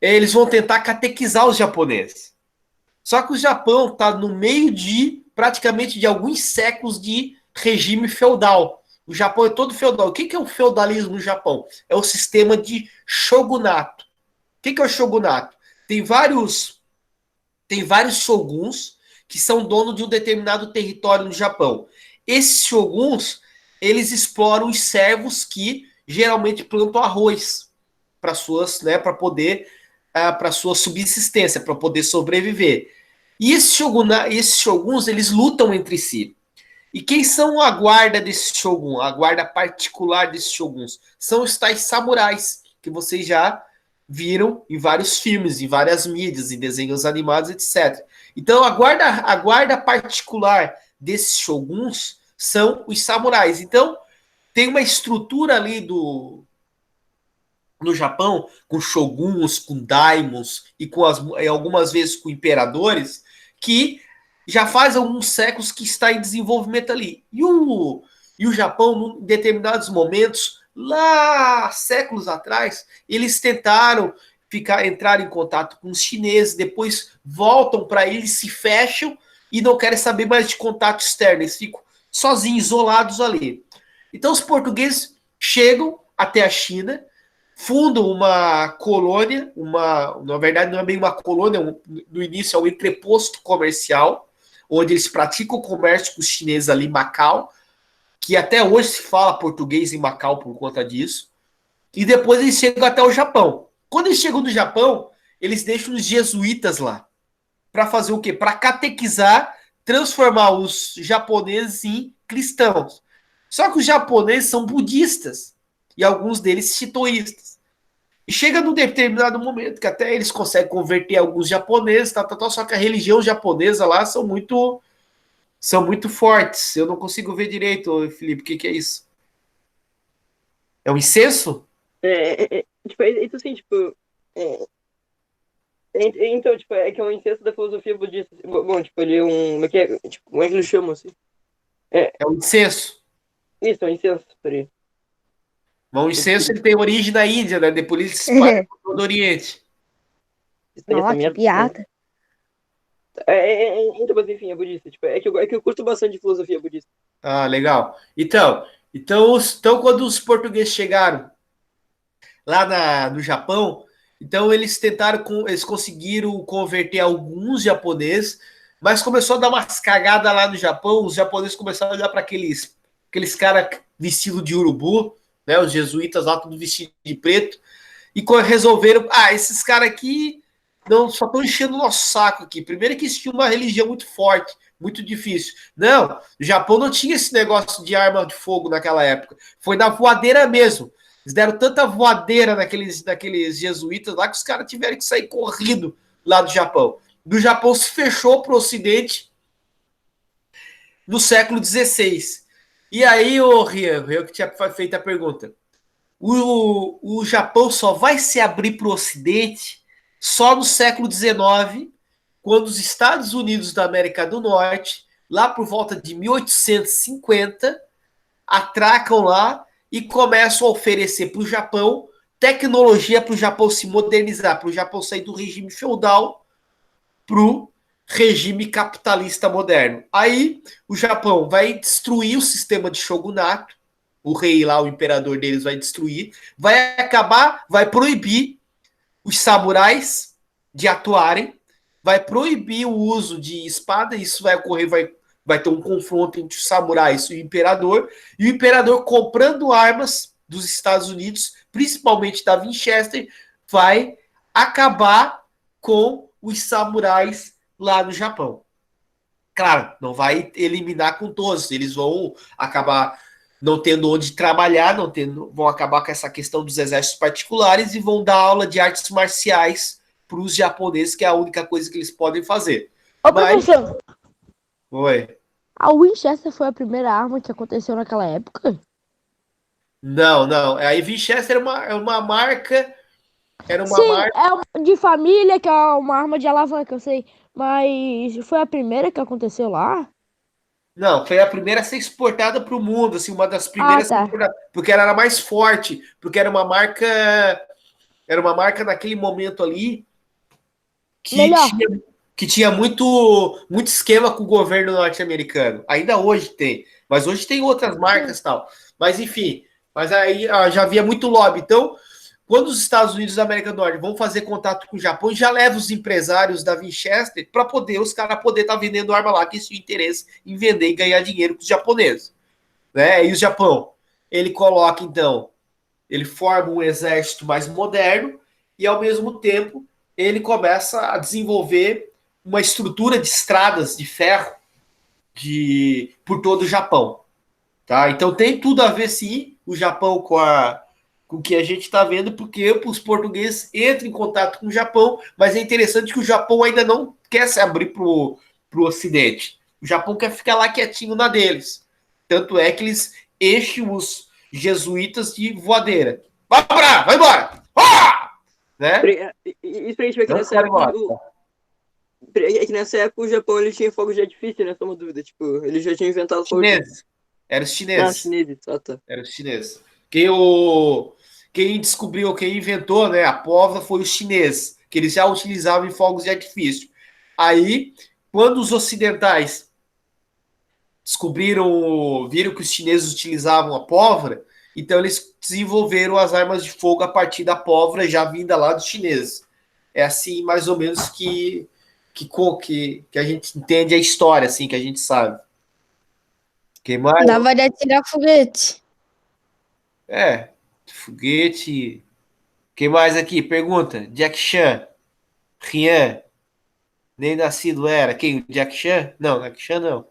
Speaker 1: eles vão tentar catequizar os japoneses. Só que o Japão está no meio de praticamente de alguns séculos de regime feudal. O Japão é todo feudal. O que é o feudalismo no Japão? É o sistema de shogunato. O que é o shogunato? Tem vários shoguns que são donos de um determinado território no Japão. Esses shoguns, eles exploram os servos que geralmente plantam arroz para suas, né, para poder para sua subsistência, para poder sobreviver. E esses shoguns, eles lutam entre si. E quem são a guarda desse shogun? A guarda particular desses shoguns? São os tais samurais, que vocês já viram em vários filmes, em várias mídias, em desenhos animados, etc. Então, a guarda particular desses shoguns são os samurais. Então, tem uma estrutura ali no Japão, com shoguns, com daimons e algumas vezes com imperadores, que já faz alguns séculos que está em desenvolvimento ali. E o Japão, em determinados momentos, lá séculos atrás, eles tentaram entrar em contato com os chineses, depois voltam para eles, se fecham e não querem saber mais de contato externo, eles ficam sozinhos, isolados ali. Então os portugueses chegam até a China, fundam uma colônia, na verdade não é bem uma colônia, no início é um entreposto comercial, onde eles praticam o comércio com os chineses ali em Macau, que até hoje se fala português em Macau por conta disso, e depois eles chegam até o Japão. Quando eles chegam no Japão, eles deixam os jesuítas lá, para fazer o quê? Para catequizar, transformar os japoneses em cristãos. Só que os japoneses são budistas, e alguns deles shintoístas. E chega num determinado momento que até eles conseguem converter alguns japoneses, só que a religião japonesa lá são muito fortes. Eu não consigo ver direito, Felipe, o que é isso? É um incenso?
Speaker 3: Tipo, isso assim, tipo... Então, tipo, é que é um incenso da filosofia budista. Bom, tipo, ele é um... Como é que eles chamam, assim?
Speaker 1: É um incenso.
Speaker 3: Isso, é um incenso, peraí.
Speaker 1: Mas o incenso ele tem origem na Índia, né? Depois ele se espalha para todo o Oriente.
Speaker 2: Nossa, que piada.
Speaker 3: Então, mas enfim, é budista. Tipo, é que eu curto bastante de filosofia budista.
Speaker 1: Ah, legal. Então quando os portugueses chegaram lá no Japão, então eles conseguiram converter alguns japoneses, mas começou a dar umas cagadas lá no Japão, os japoneses começaram a olhar para aqueles caras vestidos de urubu, né, os jesuítas lá, tudo vestido de preto, e resolveram, esses caras aqui não só estão enchendo o nosso saco aqui. Primeiro que existia uma religião muito forte, muito difícil. Não, o Japão não tinha esse negócio de arma de fogo naquela época. Foi na voadeira mesmo. Eles deram tanta voadeira naqueles jesuítas lá que os caras tiveram que sair corrido lá do Japão. Do Japão se fechou para o Ocidente no século XVI. E aí, Rian, eu que tinha feito a pergunta. O Japão só vai se abrir para o Ocidente só no século XIX, quando os Estados Unidos da América do Norte, lá por volta de 1850, atracam lá e começam a oferecer para o Japão tecnologia para o Japão se modernizar, para o Japão sair do regime feudal para o regime capitalista moderno. Aí o Japão vai destruir o sistema de shogunato, o rei lá, o imperador deles vai destruir, vai proibir os samurais de atuarem, vai proibir o uso de espada, isso vai ocorrer, vai ter um confronto entre os samurais e o imperador comprando armas dos Estados Unidos, principalmente da Winchester, vai acabar com os samurais lá no Japão. Claro, não vai eliminar com todos, eles vão acabar não tendo onde trabalhar, vão acabar com essa questão dos exércitos particulares e vão dar aula de artes marciais para os japoneses, que é a única coisa que eles podem fazer.
Speaker 2: Ô, professor.
Speaker 1: Oi.
Speaker 2: A Winchester foi a primeira arma que aconteceu naquela época?
Speaker 1: Não. A Winchester é uma marca...
Speaker 2: é de família, que é uma arma de alavanca, eu sei. Mas foi a primeira que aconteceu lá?
Speaker 1: Não, foi a primeira a ser exportada para o mundo, assim, uma das primeiras, porque ela era mais forte, porque era uma marca naquele momento ali que tinha muito esquema com o governo norte-americano. Ainda hoje tem, mas hoje tem outras marcas e tal. Mas enfim, aí já havia muito lobby. Então, quando os Estados Unidos da América do Norte vão fazer contato com o Japão, já leva os empresários da Winchester para os caras poder estar vendendo arma lá, que eles tinham interesse em vender e ganhar dinheiro com os japoneses. Né? E o Japão, ele coloca, então, ele forma um exército mais moderno e, ao mesmo tempo, ele começa a desenvolver uma estrutura de estradas de ferro por todo o Japão. Tá? Então tem tudo a ver, sim, o Japão com o que a gente está vendo, porque os portugueses entram em contato com o Japão, mas é interessante que o Japão ainda não quer se abrir para o Ocidente. O Japão quer ficar lá quietinho na deles. Tanto é que eles enchem os jesuítas de voadeira. Vai embora! Né?
Speaker 3: Isso pra gente ver que nessa época, é que nessa época o Japão ele tinha fogo de artifício, né? Só uma dúvida. Tipo, ele já tinha inventado fogo de...
Speaker 1: Era os chineses.
Speaker 3: chineses. Tá.
Speaker 1: Era os chineses. Quem descobriu, quem inventou, né, a pólvora foi os chineses, que eles já utilizavam em fogos de artifício. Aí, quando os ocidentais viram que os chineses utilizavam a pólvora, então eles desenvolveram as armas de fogo a partir da pólvora já vinda lá dos chineses. É assim, mais ou menos, que a gente entende a história, assim, que a gente sabe. Quem mais?
Speaker 4: Dava de atirar foguete.
Speaker 1: Foguete. Quem mais aqui? Pergunta. Jack Chan. Rian. Nem nascido era. Quem? Jack Chan? Não, Jack Chan não.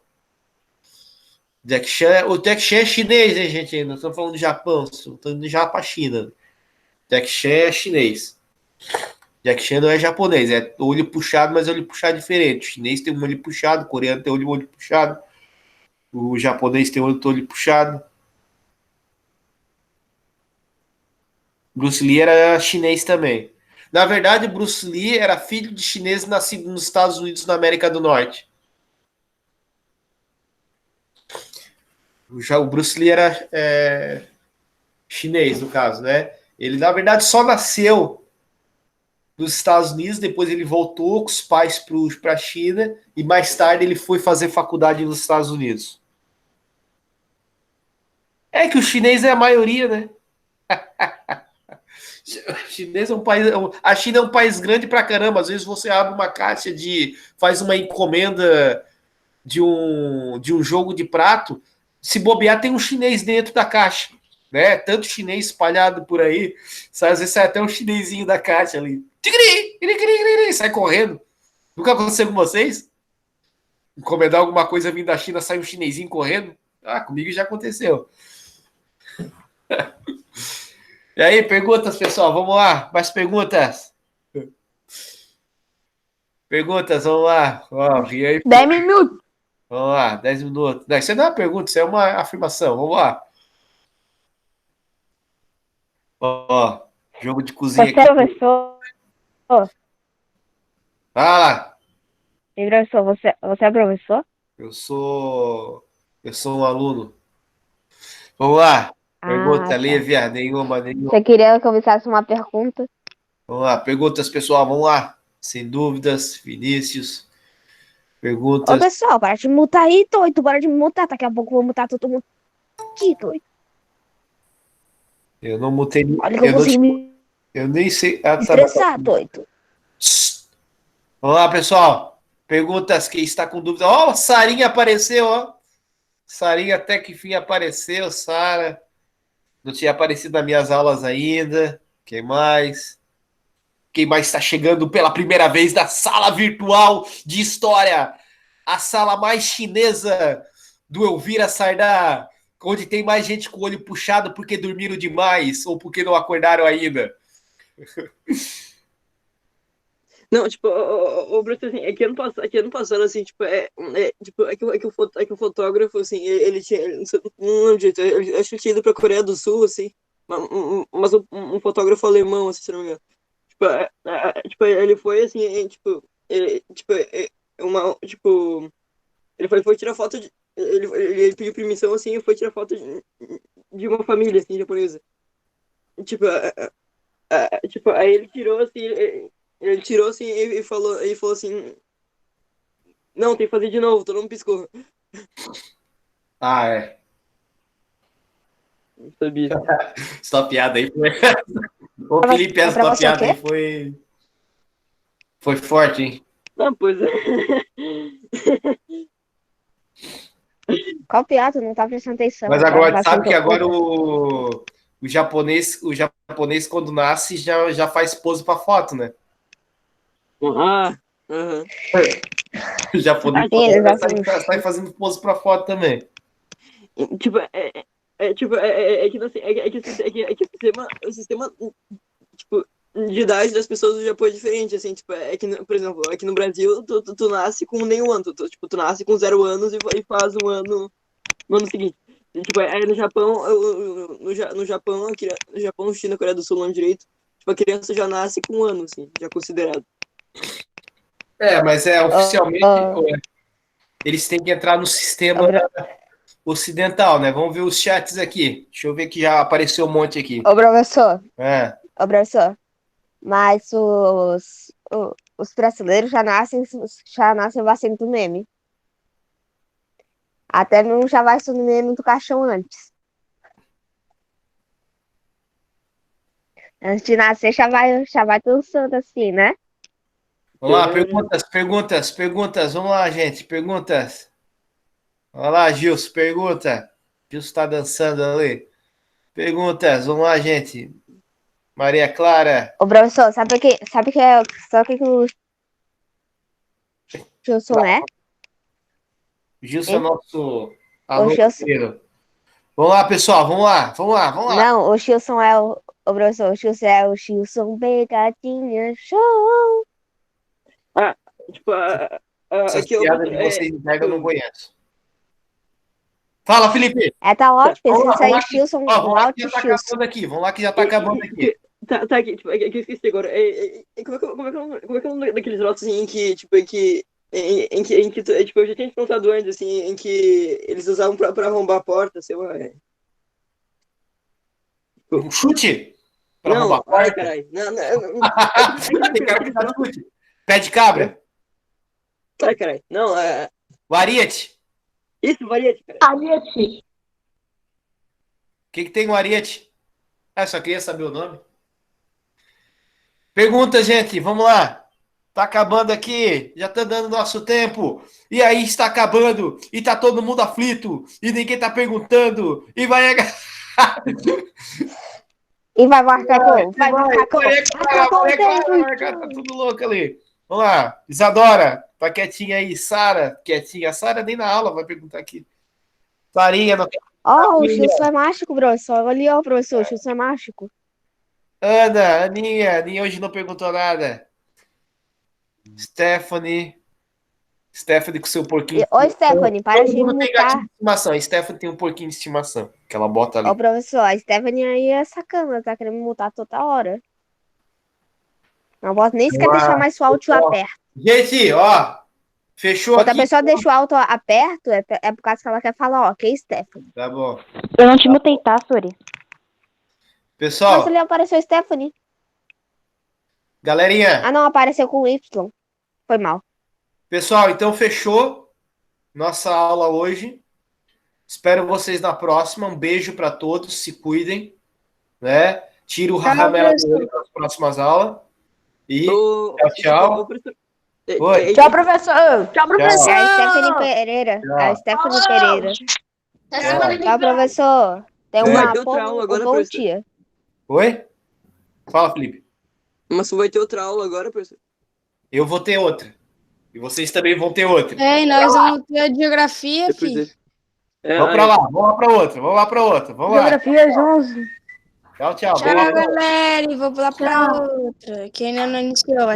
Speaker 1: O Jack Chan é chinês, hein, gente? Não estamos falando de Japão. Estamos indo já para a China. Jack Chan é chinês. Jack Chan não é japonês. É olho puxado, mas olho puxado diferente. O chinês tem um olho puxado. O coreano tem olho puxado. O japonês tem outro olho puxado. Bruce Lee era chinês também. Na verdade, Bruce Lee era filho de chinês nascido nos Estados Unidos, na América do Norte. Já o Bruce Lee era chinês, no caso, né? Ele, na verdade, só nasceu nos Estados Unidos, depois ele voltou com os pais para a China e mais tarde ele foi fazer faculdade nos Estados Unidos. É que o chinês é a maioria, né? Chinês é um país. A China é um país grande pra caramba. Às vezes você abre uma caixa faz uma encomenda de um jogo de prato. Se bobear, tem um chinês dentro da caixa. Né? Tanto chinês espalhado por aí. Às vezes sai até um chinesinho da caixa ali. Sai correndo. Nunca aconteceu com vocês? Encomendar alguma coisa vindo da China, sai um chinesinho correndo? Comigo já aconteceu. E aí, perguntas, pessoal? Vamos lá. Mais perguntas? Perguntas, vamos lá.
Speaker 2: 10 minutos.
Speaker 1: Vamos lá, 10 minutos. Não, isso não é uma pergunta, isso é uma afirmação. Vamos lá. Jogo de cozinha aqui.
Speaker 2: Você é professor?
Speaker 1: Vai lá.
Speaker 2: E professor, você é professor?
Speaker 1: Eu sou um aluno. Vamos lá. Pergunta, Lívia, nenhuma.
Speaker 2: Você queria que eu começasse uma pergunta?
Speaker 1: Vamos lá, perguntas, pessoal, vamos lá. Sem dúvidas, Vinícius. Perguntas.
Speaker 2: Ô, pessoal, para de mutar aí, doido. Para de mutar. Daqui a pouco eu vou mutar todo mundo aqui, doido.
Speaker 1: Eu não mutei.
Speaker 2: Olha que eu consigo me
Speaker 1: eu nem sei.
Speaker 2: estressar, doido.
Speaker 1: Vamos lá, pessoal. Perguntas, quem está com dúvida. Sarinha apareceu, ó. Sarinha até que enfim apareceu, Sara. Não tinha aparecido nas minhas aulas ainda. Quem mais? Quem mais está chegando pela primeira vez da sala virtual de história? A sala mais chinesa do Elvira Sardá, onde tem mais gente com o olho puxado porque dormiram demais ou porque não acordaram ainda.
Speaker 3: Não, tipo, o Bruto, assim, é que ano passado, assim, tipo, que o fotógrafo, assim, ele tinha, não lembro jeito, acho que ele tinha ido pra Coreia do Sul, assim, mas um fotógrafo alemão, assim, se não me engano. Ele foi, assim, ele foi tirar foto ele pediu permissão, assim, e foi tirar foto de uma família, assim, japonesa. Aí ele tirou, assim, e falou assim, não, tem que fazer de novo, todo mundo piscou.
Speaker 1: É.
Speaker 3: Não sabia.
Speaker 1: Sua piada aí foi... Ô, Felipe, essa tua piada aí foi forte, hein?
Speaker 3: Não, pois é.
Speaker 2: Qual piada? Não tá prestando atenção.
Speaker 1: Mas agora, sabe que agora o o japonês quando nasce, já faz pose para foto, né?
Speaker 3: Aham.
Speaker 1: O japonês sai fazendo pose para foto também.
Speaker 3: Tipo, o sistema, tipo, de idade das pessoas do Japão é diferente, assim, tipo, por exemplo, aqui no Brasil, tu nasce com nenhum ano, tu nasce com 0 anos e faz um ano no ano seguinte. E, tipo, no Japão, no Japão, China, Coreia do Sul, não direito, tipo, a criança já nasce com 1 ano, assim, já considerado.
Speaker 1: Mas oficialmente, eles têm que entrar no sistema ocidental, né? Vamos ver os chats aqui. Deixa eu ver que já apareceu um monte aqui.
Speaker 2: Ô, professor.
Speaker 1: É.
Speaker 2: Ô, professor. Mas os brasileiros já nascem vacina do meme. Até não já vai ser no meme do caixão antes. Antes de nascer, já vai dançando assim, né?
Speaker 1: Vamos lá, perguntas. Vamos lá, gente, perguntas. Olha lá, Gilson, pergunta. Gilson está dançando ali. Perguntas, vamos lá, gente. Maria Clara.
Speaker 2: Ô, professor, sabe o que o Gilson é?
Speaker 1: Gilson é nosso
Speaker 2: O
Speaker 1: aluno
Speaker 2: Gilson...
Speaker 1: inteiro. Vamos lá, pessoal, vamos lá.
Speaker 2: Não, o Gilson é o professor, o Gilson é o Gilson Pegadinha Show.
Speaker 3: Tipo,
Speaker 1: Essas
Speaker 3: aqui
Speaker 1: piadas de vocês eu não conheço. Fala, Felipe.
Speaker 2: Tá ótimo,
Speaker 1: Vamos
Speaker 2: isso aí,
Speaker 1: lá,
Speaker 2: Gilson,
Speaker 1: vamos lá que já tá
Speaker 2: Gilson.
Speaker 1: acabando aqui. Vamos lá que já tá acabando aqui.
Speaker 3: Tá aqui, tipo, eu esqueci agora. Como é que é o nome daqueles lotes assim, em que, tipo, tipo, eu já tinha te perguntado antes, assim, em que eles usavam pra arrombar a porta, sei lá.
Speaker 1: Um chute? Pra
Speaker 3: Não,
Speaker 1: arrombar a porta?
Speaker 3: caralho. Não.
Speaker 1: Tem cara que dá chute. Pé de cabra.
Speaker 3: Ai, caralho. Não,
Speaker 1: O ariete.
Speaker 3: Isso, variante, cara.
Speaker 4: Ariete.
Speaker 1: O que tem o ariete? Só queria saber o nome. Pergunta, gente. Vamos lá. Tá acabando aqui. Já tá dando nosso tempo. E aí está acabando. E tá todo mundo aflito. E ninguém tá perguntando. E vai...
Speaker 2: E vai marcar gol. Vai marcar gol.
Speaker 1: Tá tudo louco ali. Vamos lá. Isadora. Tá quietinha aí. Sara. Quietinha. A Sara nem na aula vai perguntar aqui. Sarinha. Não...
Speaker 2: O Gilson é mágico, professor. Ali, ó, professor. O Gilson é mágico.
Speaker 1: Ana. Aninha hoje não perguntou nada. Stephanie com seu porquinho.
Speaker 2: Ô, Stephanie, para de
Speaker 1: Todo mundo tem gatinho
Speaker 2: mutar.
Speaker 1: de estimação. Stephanie tem um porquinho de estimação. Que ela bota ali.
Speaker 2: Ô, professor, a Stephanie aí é sacana. Tá querendo mutar toda hora. Não posso nem sequer deixar mais o áudio aperto.
Speaker 1: Gente, ó. Fechou
Speaker 2: Quando
Speaker 1: aqui.
Speaker 2: a pessoa deixa o áudio aperto, é por causa que ela quer falar, ó, que é Stephanie.
Speaker 1: Tá bom.
Speaker 4: Eu não te mutei, tá, Suri?
Speaker 1: Pessoal.
Speaker 2: Nossa, ali apareceu Stephanie.
Speaker 1: Galerinha.
Speaker 2: Ah, não, apareceu com Y. Foi mal.
Speaker 1: Pessoal, então fechou nossa aula hoje. Espero vocês na próxima. Um beijo para todos. Se cuidem. Né? Tira o Rahamela do olho nas próximas aulas. E tchau. Oi.
Speaker 4: Tchau, professor. Tchau, professor.
Speaker 2: É a Stephanie Pereira. É a Stephanie Pereira. Tchau, professor. Tem uma bom dia.
Speaker 1: Oi? Fala, Felipe.
Speaker 3: Mas tu vai ter outra aula agora, professor?
Speaker 1: Eu vou ter outra. E vocês também vão ter outra.
Speaker 4: E nós vamos ter a geografia, filho.
Speaker 1: Vamos pra lá, vamos lá pra outra. Vamos lá.
Speaker 4: Geografia, João.
Speaker 1: Tchau.
Speaker 4: Tchau, galera. E vou lá pra outra. Que ainda não iniciou.